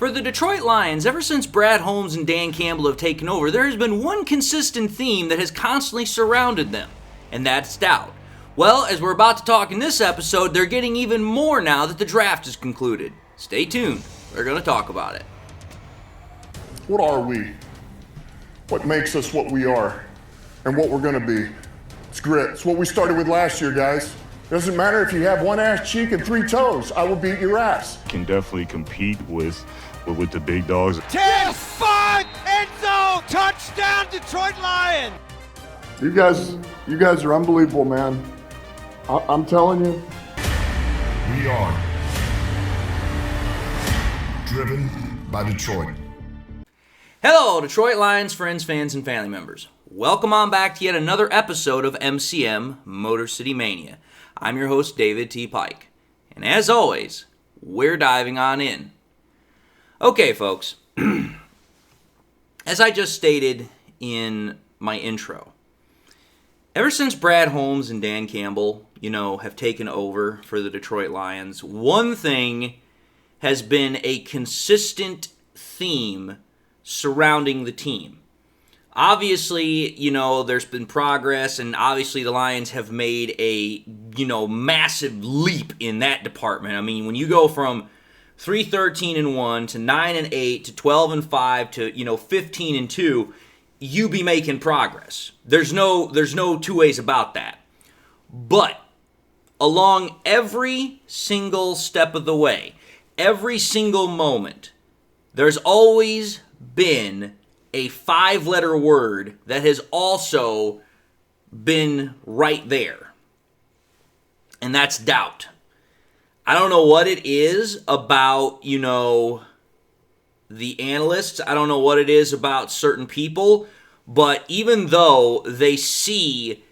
For the Detroit Lions, ever since Brad Holmes and Dan Campbell have taken over, there has been one consistent theme that has constantly surrounded them, and that's doubt. Well, as we're about to talk in this episode, they're getting even more now that the draft is concluded. Stay tuned. We're going to talk about it. What are we? What makes us what we are and what we're going to be? It's grit. It's what we started with last year, guys. It doesn't matter if you have one ass cheek and three toes. I will beat your ass. Can definitely compete with the big dogs. 10-5 end zone touchdown Detroit Lions. You guys are unbelievable, man. I'm telling you. We are driven by Detroit. Hello, Detroit Lions friends, fans, and family members. Welcome on back to yet another episode of MCM Motor City Mania. I'm your host, David T. Pike. And as always, we're diving on in. Okay, folks. As I just stated in my intro, ever since Brad Holmes and Dan Campbell, have taken over for the Detroit Lions, one thing has been a consistent theme surrounding the team. Obviously, there's been progress, and obviously the Lions have made a, massive leap in that department. I mean, when you go from 3-13-1 to 9-8 to 12-5 to, 15-2, you be making progress. There's no two ways about that. But along every single step of the way, every single moment, there's always been a 5-letter word that has also been right there. And that's doubt. I don't know what it is about, the analysts. I don't know what it is about certain people. But even though they see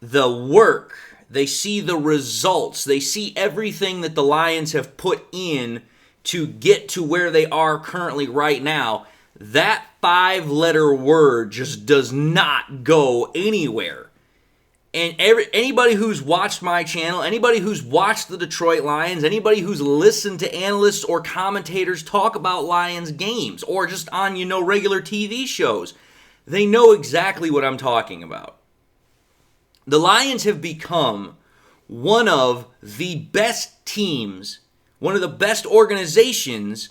the work, they see the results, they see everything that the Lions have put in to get to where they are currently right now, that 5-letter word just does not go anywhere. And anybody who's watched my channel, anybody who's watched the Detroit Lions, anybody who's listened to analysts or commentators talk about Lions games, or just on, regular TV shows, they know exactly what I'm talking about. The Lions have become one of the best teams, one of the best organizations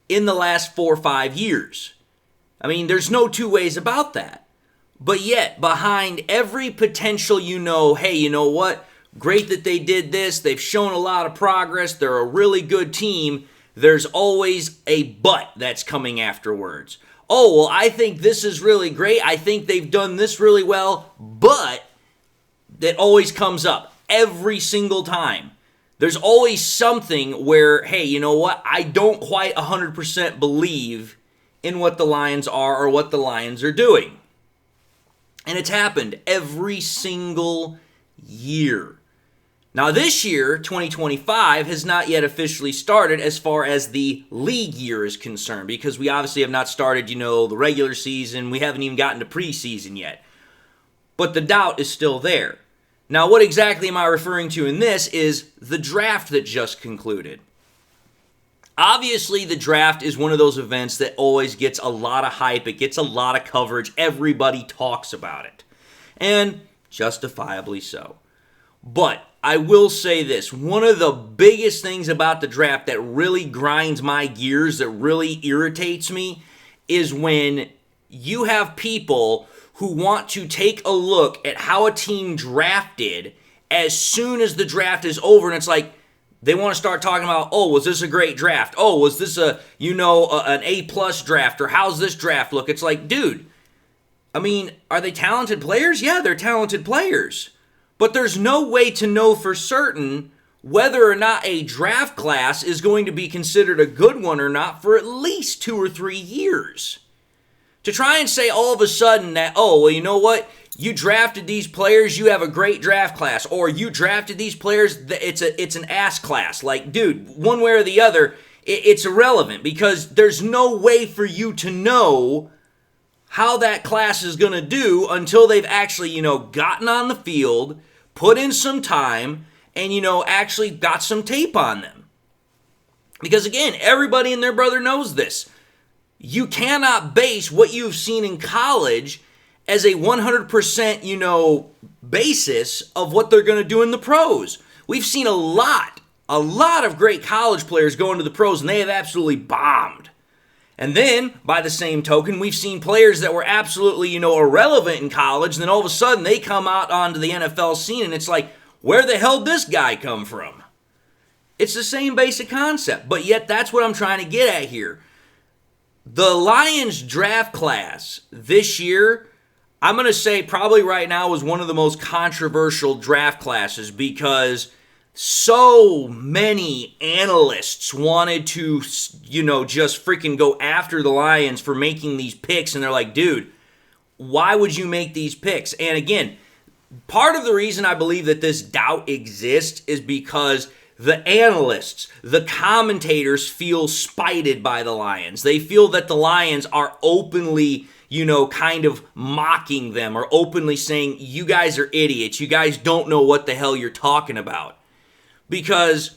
in the last 4 or 5 years. I mean, there's no two ways about that. But yet, behind every potential, hey, you know what? Great that they did this. They've shown a lot of progress. They're a really good team. There's always a but that's coming afterwards. Oh, well, I think this is really great. I think they've done this really well. But that always comes up every single time. There's always something where, hey, you know what? I don't quite 100% believe in what the Lions are or what the Lions are doing. And it's happened every single year. Now this year, 2025, has not yet officially started as far as the league year is concerned, because we obviously have not started, the regular season. We haven't even gotten to preseason yet. But the doubt is still there. Now, what exactly am I referring to in this is the draft that just concluded. Obviously, the draft is one of those events that always gets a lot of hype. It gets a lot of coverage. Everybody talks about it. And justifiably so. But I will say this. One of the biggest things about the draft that really grinds my gears, that really irritates me, is when you have people who want to take a look at how a team drafted as soon as the draft is over, and it's like, they want to start talking about, oh, was this a great draft? Oh, was this an A+ draft? Or how's this draft look? It's like, dude, I mean, are they talented players? Yeah, they're talented players. But there's no way to know for certain whether or not a draft class is going to be considered a good one or not for at least 2 or 3 years. To try and say all of a sudden that, oh, well, you know what? You drafted these players, you have a great draft class. Or you drafted these players, it's an ass class. Like, dude, one way or the other, it's irrelevant, because there's no way for you to know how that class is going to do until they've actually, gotten on the field, put in some time, and, actually got some tape on them. Because again, everybody and their brother knows this. You cannot base what you've seen in college as a 100%, basis of what they're going to do in the pros. We've seen a lot of great college players go into the pros, and they have absolutely bombed. And then, by the same token, we've seen players that were absolutely, irrelevant in college, and then all of a sudden they come out onto the NFL scene, and it's like, where the hell did this guy come from? It's the same basic concept, but yet that's what I'm trying to get at here. The Lions draft class this year, I'm going to say probably right now was one of the most controversial draft classes because so many analysts wanted to, just freaking go after the Lions for making these picks. And they're like, dude, why would you make these picks? And again, part of the reason I believe that this doubt exists is because the analysts, the commentators feel spited by the Lions. They feel that the Lions are openly, kind of mocking them or openly saying, you guys are idiots. You guys don't know what the hell you're talking about. Because,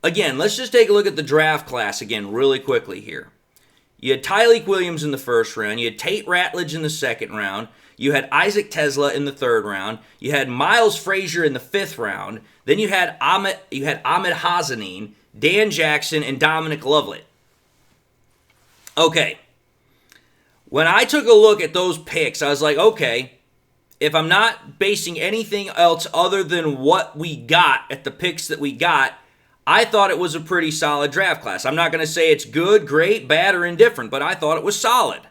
again, let's just take a look at the draft class again really quickly here. You had Tyleik Williams in the first round. You had Tate Ratledge in the second round. You had Isaac Tesla in the third round. You had Miles Frazier in the fifth round. Then you had Ahmed Hazanin, Dan Jackson, and Dominic Lovett. Okay. When I took a look at those picks, I was like, okay, if I'm not basing anything else other than what we got at the picks that we got, I thought it was a pretty solid draft class. I'm not going to say it's good, great, bad, or indifferent, but I thought it was solid.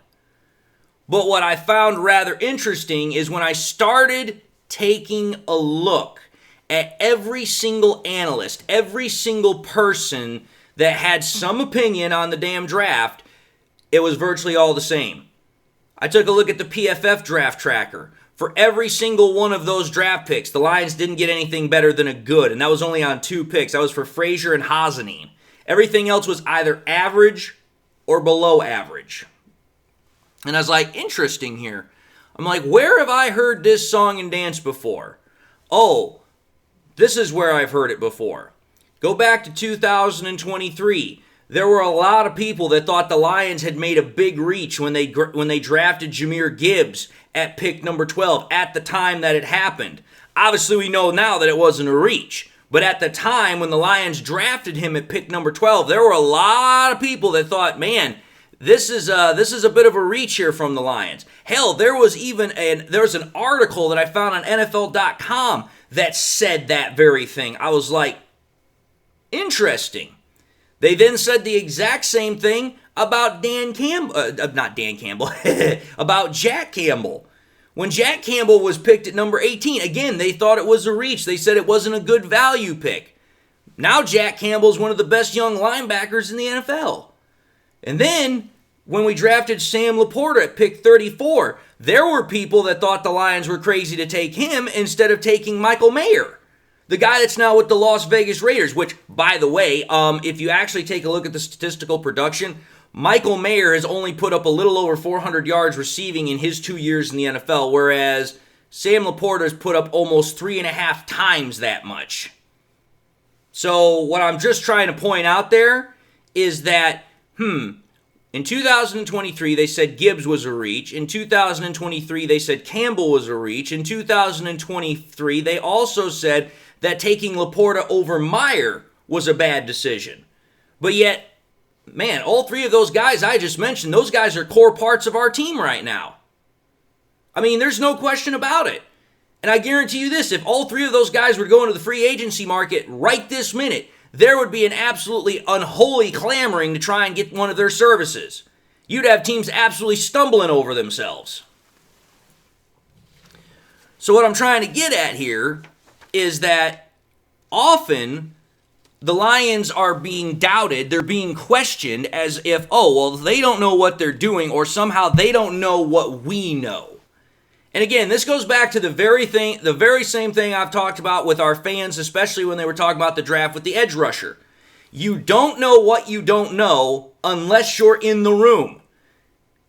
But what I found rather interesting is when I started taking a look at every single analyst, every single person that had some opinion on the damn draft, it was virtually all the same. I took a look at the PFF draft tracker. For every single one of those draft picks, the Lions didn't get anything better than a good, and that was only on 2 picks. That was for Frazier and Hazanin. Everything else was either average or below average. And I was like, interesting here. I'm like, where have I heard this song and dance before? Oh, this is where I've heard it before. Go back to 2023. There were a lot of people that thought the Lions had made a big reach when they drafted Jahmyr Gibbs at pick number 12 at the time that it happened. Obviously, we know now that it wasn't a reach. But at the time when the Lions drafted him at pick number 12, there were a lot of people that thought, man, this is a bit of a reach here from the Lions. Hell, there was an article that I found on NFL.com that said that very thing. I was like, interesting. They then said the exact same thing about about Jack Campbell. When Jack Campbell was picked at number 18, again, they thought it was a reach. They said it wasn't a good value pick. Now Jack Campbell is one of the best young linebackers in the NFL. And then, when we drafted Sam Laporta at pick 34, there were people that thought the Lions were crazy to take him instead of taking Michael Mayer, the guy that's now with the Las Vegas Raiders, which, by the way, if you actually take a look at the statistical production, Michael Mayer has only put up a little over 400 yards receiving in his 2 years in the NFL, whereas Sam Laporta has put up almost 3.5 times that much. So what I'm just trying to point out there is that, in 2023, they said Gibbs was a reach. In 2023, they said Campbell was a reach. In 2023, they also said that taking Laporta over Mayer was a bad decision. But yet, man, all three of those guys I just mentioned, those guys are core parts of our team right now. I mean, there's no question about it. And I guarantee you this, if all three of those guys were going to the free agency market right this minute, there would be an absolutely unholy clamoring to try and get one of their services. You'd have teams absolutely stumbling over themselves. So what I'm trying to get at here is that often the Lions are being doubted, they're being questioned as if, they don't know what they're doing, or somehow they don't know what we know. And again, this goes back to the very same thing I've talked about with our fans, especially when they were talking about the draft with the edge rusher. You don't know what you don't know unless you're in the room.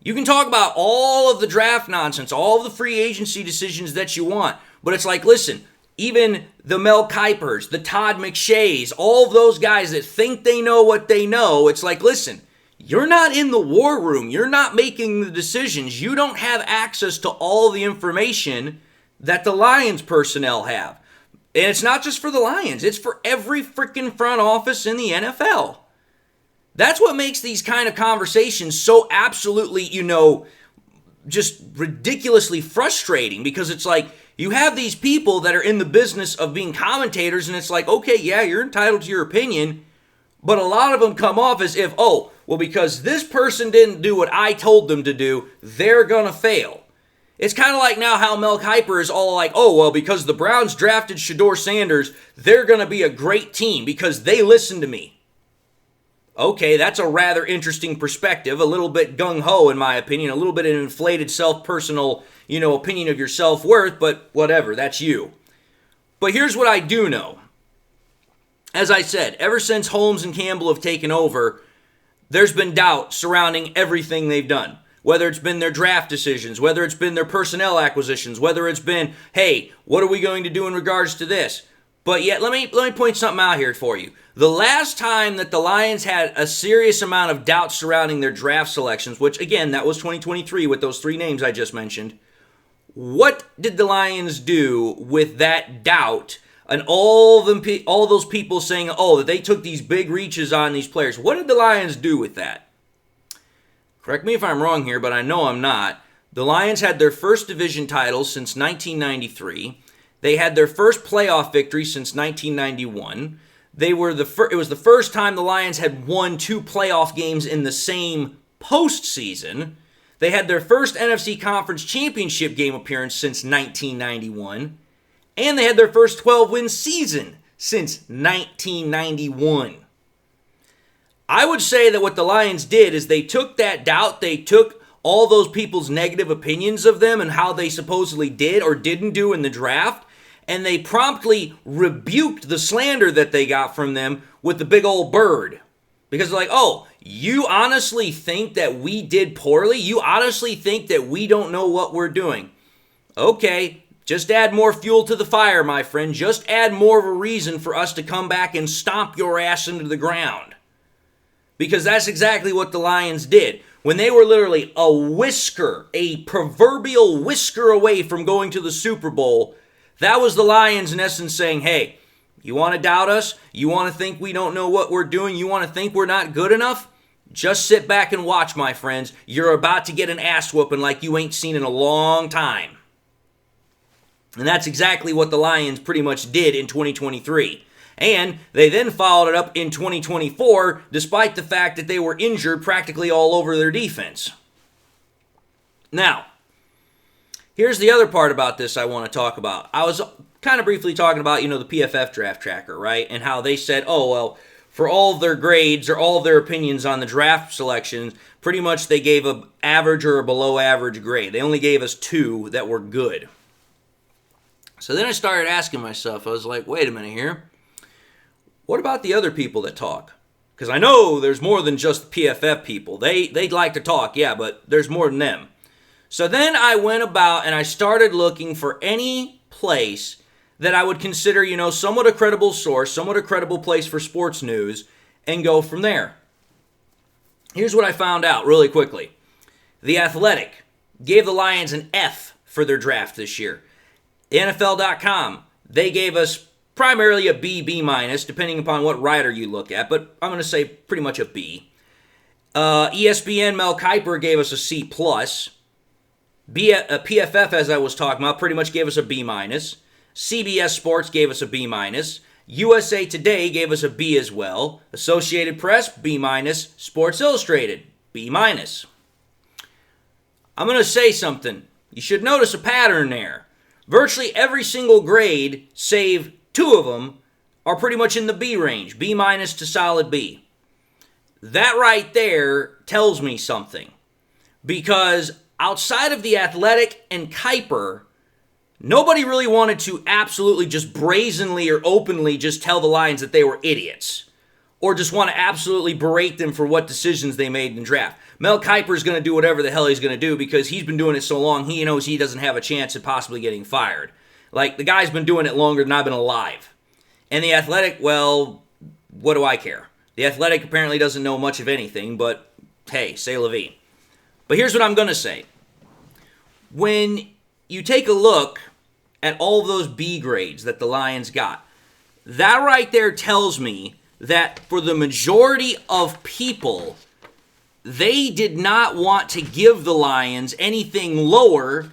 You can talk about all of the draft nonsense, all of the free agency decisions that you want, but it's like, listen, even the Mel Kipers, the Todd McShays, all of those guys that think they know what they know, it's like, listen, you're not in the war room. You're not making the decisions. You don't have access to all the information that the Lions personnel have. And it's not just for the Lions. It's for every freaking front office in the NFL. That's what makes these kind of conversations so absolutely, just ridiculously frustrating, because it's like you have these people that are in the business of being commentators, and it's like, okay, yeah, you're entitled to your opinion, but a lot of them come off as if, oh, well, because this person didn't do what I told them to do, they're going to fail. It's kind of like now how Mel Kiper is all like, oh, well, because the Browns drafted Shedeur Sanders, they're going to be a great team because they listened to me. Okay, that's a rather interesting perspective, a little bit gung-ho in my opinion, a little bit of an inflated personal, opinion of your self-worth, but whatever, that's you. But here's what I do know. As I said, ever since Holmes and Campbell have taken over, there's been doubt surrounding everything they've done. Whether it's been their draft decisions, whether it's been their personnel acquisitions, whether it's been, hey, what are we going to do in regards to this? But yet, let me point something out here for you. The last time that the Lions had a serious amount of doubt surrounding their draft selections, which again, that was 2023 with those 3 names I just mentioned, what did the Lions do with that doubt and all those people saying, oh, that they took these big reaches on these players? What did the Lions do with that? Correct me if I'm wrong here, but I know I'm not. The Lions had their first division title since 1993. They had their first playoff victory since 1991. It was the first time the Lions had won 2 playoff games in the same postseason. They had their first NFC Conference Championship game appearance since 1991. And they had their first 12-win season since 1991. I would say that what the Lions did is they took that doubt, they took all those people's negative opinions of them and how they supposedly did or didn't do in the draft, and they promptly rebuked the slander that they got from them with the big old bird. Because they're like, oh, you honestly think that we did poorly? You honestly think that we don't know what we're doing? Okay, just add more fuel to the fire, my friend. Just add more of a reason for us to come back and stomp your ass into the ground. Because that's exactly what the Lions did. When they were literally a proverbial whisker away from going to the Super Bowl, that was the Lions in essence saying, hey, you want to doubt us? You want to think we don't know what we're doing? You want to think we're not good enough? Just sit back and watch, my friends. You're about to get an ass whooping like you ain't seen in a long time. And that's exactly what the Lions pretty much did in 2023. And they then followed it up in 2024, despite the fact that they were injured practically all over their defense. Now, here's the other part about this I want to talk about. I was kind of briefly talking about, the PFF draft tracker, right? And how they said, oh, well, for all of their grades or all of their opinions on the draft selections, pretty much they gave an average or a below average grade. They only gave us 2 that were good. So then I started asking myself, I was like, wait a minute here. What about the other people that talk? Because I know there's more than just PFF people. They like to talk, yeah, but there's more than them. So then I went about and I started looking for any place that I would consider, somewhat a credible source, somewhat a credible place for sports news, and go from there. Here's what I found out really quickly. The Athletic gave the Lions an F for their draft this year. NFL.com, they gave us primarily a B, B-, depending upon what writer you look at, but I'm going to say pretty much a B. ESPN Mel Kiper gave us a C+. PFF, as I was talking about, pretty much gave us a B-. CBS Sports gave us a B-. USA Today gave us a B as well. Associated Press, B-. Sports Illustrated, B-. I'm going to say something. You should notice a pattern there. Virtually every single grade, save 2 of them, are pretty much in the B range, B- to solid B. That right there tells me something. Because outside of the Athletic and Kiper, nobody really wanted to absolutely just brazenly or openly just tell the Lions that they were idiots. Or just want to absolutely berate them for what decisions they made in the draft. Mel Kiper is going to do whatever the hell he's going to do because he's been doing it so long he knows he doesn't have a chance at possibly getting fired. Like, the guy's been doing it longer than I've been alive. And The Athletic, well, what do I care? The Athletic apparently doesn't know much of anything, but hey, c'est la vie. But here's what I'm going to say. When you take a look at all of those B grades that the Lions got, that right there tells me that for the majority of people, they did not want to give the Lions anything lower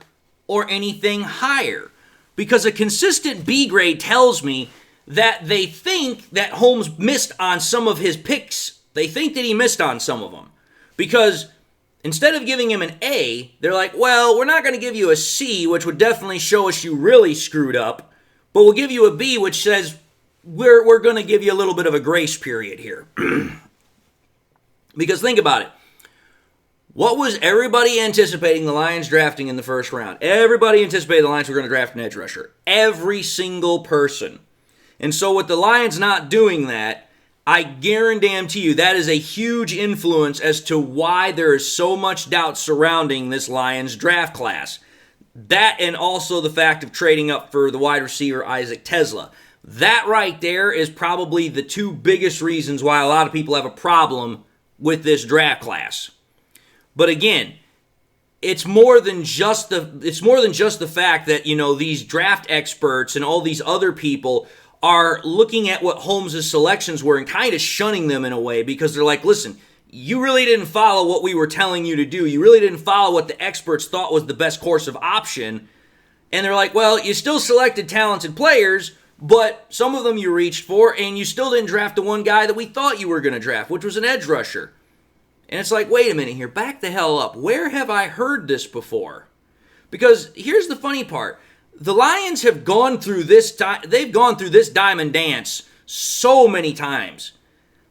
or anything higher. Because a consistent B grade tells me that they think that Holmes missed on some of his picks. They think that he missed on some of them. Because instead of giving him an A, they're like, well, we're not going to give you a C, which would definitely show us you really screwed up, but we'll give you a B, which says we're going to give you a little bit of a grace period here. Because think about it. What was everybody anticipating the Lions drafting in the first round? Everybody anticipated the Lions were going to draft an edge rusher. Every single person. And so with the Lions not doing that, I guarantee you that is a huge influence as to why there is so much doubt surrounding this Lions draft class. That and also the fact of trading up for the wide receiver Isaac Tesla. That right there is probably the two biggest reasons why a lot of people have a problem with this draft class. But again, it's more than just the fact that, you know, these draft experts and all these other people are looking at what Holmes' selections were and kind of shunning them in a way, because they're like, listen, you really didn't follow what we were telling you to do. You really didn't follow what the experts thought was the best course of option. And they're like, well, you still selected talented players, but some of them you reached for, and you still didn't draft the one guy that we thought you were going to draft, which was an edge rusher. And it's like, wait a minute here, back the hell up. Where have I heard this before? Because here's the funny part. The Lions have gone through this diamond dance so many times.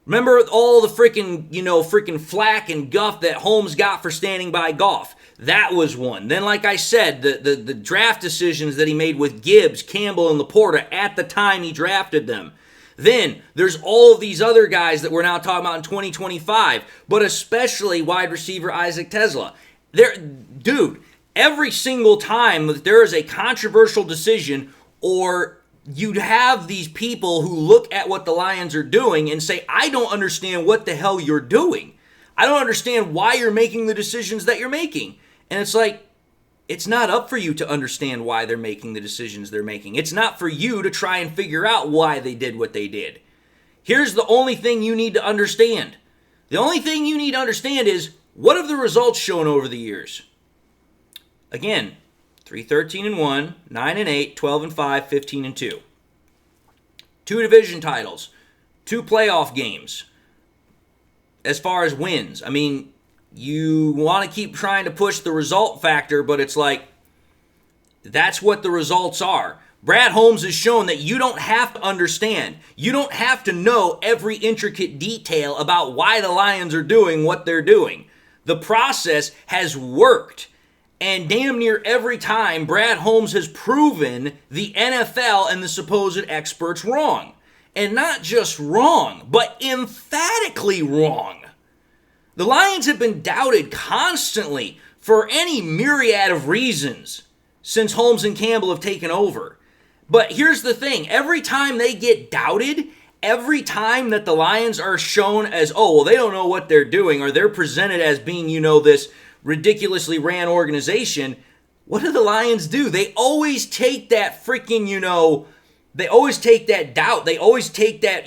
Remember all the freaking flack and guff that Holmes got for standing by Goff? That was one. Then, like I said, the draft decisions that he made with Gibbs, Campbell, and Laporta at the time he drafted them. Then, there's all of these other guys that we're now talking about in 2025, but especially wide receiver Isaac Tesla. Dude, every single time that there is a controversial decision, or you'd have these people who look at what the Lions are doing and say, I don't understand what the hell you're doing. I don't understand why you're making the decisions that you're making. And it's like, it's not up for you to understand why they're making the decisions they're making. It's not for you to try and figure out why they did what they did. Here's the only thing you need to understand. The only thing you need to understand is, what have the results shown over the years? Again, 3-13-1, 9-8, 12-5, 15-2. 2 division titles, 2 playoff games. As far as wins, I mean, you want to keep trying to push the result factor, but it's like, that's what the results are. Brad Holmes has shown that you don't have to understand. You don't have to know every intricate detail about why the Lions are doing what they're doing. The process has worked. And damn near every time, Brad Holmes has proven the NFL and the supposed experts wrong. And not just wrong, but emphatically wrong. The Lions have been doubted constantly for any myriad of reasons since Holmes and Campbell have taken over. But here's the thing. Every time they get doubted, every time that the Lions are shown as, oh, well, they don't know what they're doing, or they're presented as being, this ridiculously ran organization, what do the Lions do? They always take that freaking, they always take that doubt. They always take that,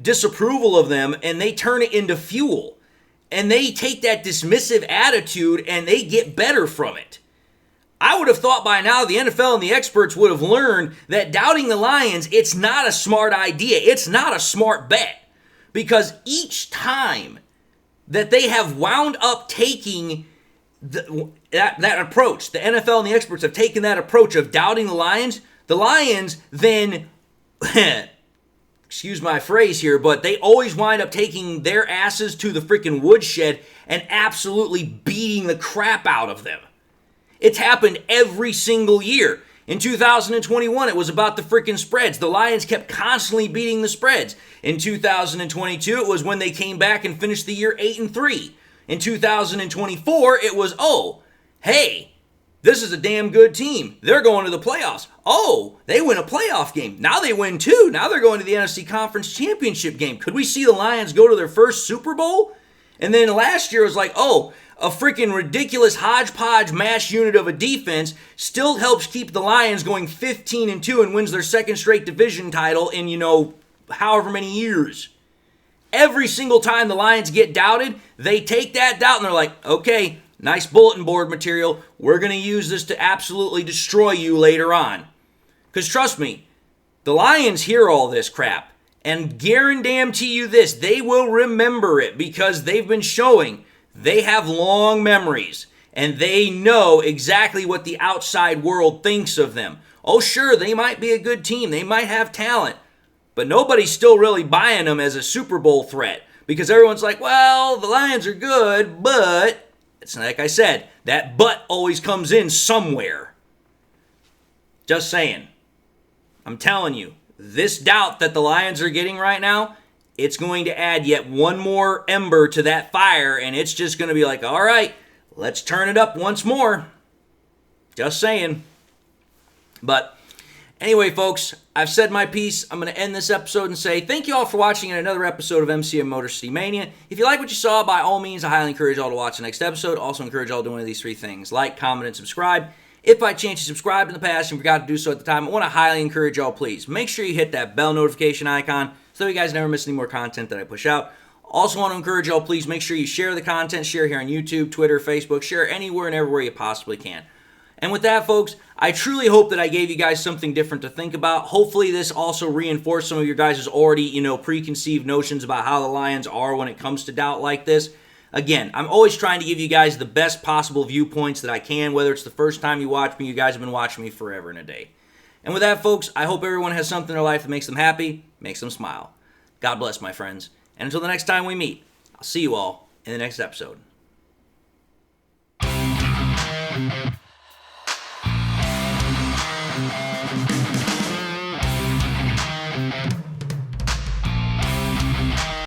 disapproval of them, and they turn it into fuel. And they take that dismissive attitude and they get better from it. I would have thought by now the NFL and the experts would have learned that doubting the Lions, it's not a smart idea. It's not a smart bet. Because each time that they have wound up taking that approach, the NFL and the experts have taken that approach of doubting the Lions then, excuse my phrase here, but they always wind up taking their asses to the freaking woodshed and absolutely beating the crap out of them. It's happened every single year. In 2021, it was about the freaking spreads. The Lions kept constantly beating the spreads. In 2022, it was when they came back and finished the year 8-3. In 2024, it was, hey, This is a damn good team. They're going to the playoffs. Oh, they win a playoff game. Now they win two. Now they're going to the NFC Conference Championship game. Could we see the Lions go to their first Super Bowl? And then last year it was like, oh, a freaking ridiculous hodgepodge mash unit of a defense still helps keep the Lions going 15-2 and wins their second straight division title in, however many years. Every single time the Lions get doubted, they take that doubt and they're like, okay, nice bulletin board material. We're going to use this to absolutely destroy you later on. Because trust me, the Lions hear all this crap. And guarantee you this, they will remember it because they've been showing they have long memories. And they know exactly what the outside world thinks of them. Oh, sure, they might be a good team. They might have talent. But nobody's still really buying them as a Super Bowl threat. Because everyone's like, well, the Lions are good, but it's like I said, that but always comes in somewhere. Just saying. I'm telling you, this doubt that the Lions are getting right now, it's going to add yet one more ember to that fire, and it's just going to be like, all right, let's turn it up once more. Just saying. But anyway, folks, I've said my piece. I'm going to end this episode and say thank you all for watching another episode of MCM Motor City Mania. If you like what you saw, by all means, I highly encourage you all to watch the next episode. Also encourage you all to do one of these three things: like, comment, and subscribe. If by chance you subscribed in the past and forgot to do so at the time, I want to highly encourage y'all, please make sure you hit that bell notification icon so you guys never miss any more content that I push out. Also want to encourage y'all, please make sure you share the content, share here on YouTube, Twitter, Facebook, share anywhere and everywhere you possibly can. And with that, folks, I truly hope that I gave you guys something different to think about. Hopefully this also reinforced some of your guys' already, preconceived notions about how the Lions are when it comes to doubt like this. Again, I'm always trying to give you guys the best possible viewpoints that I can, whether it's the first time you watch me, you guys have been watching me forever and a day. And with that, folks, I hope everyone has something in their life that makes them happy, makes them smile. God bless, my friends. And until the next time we meet, I'll see you all in the next episode.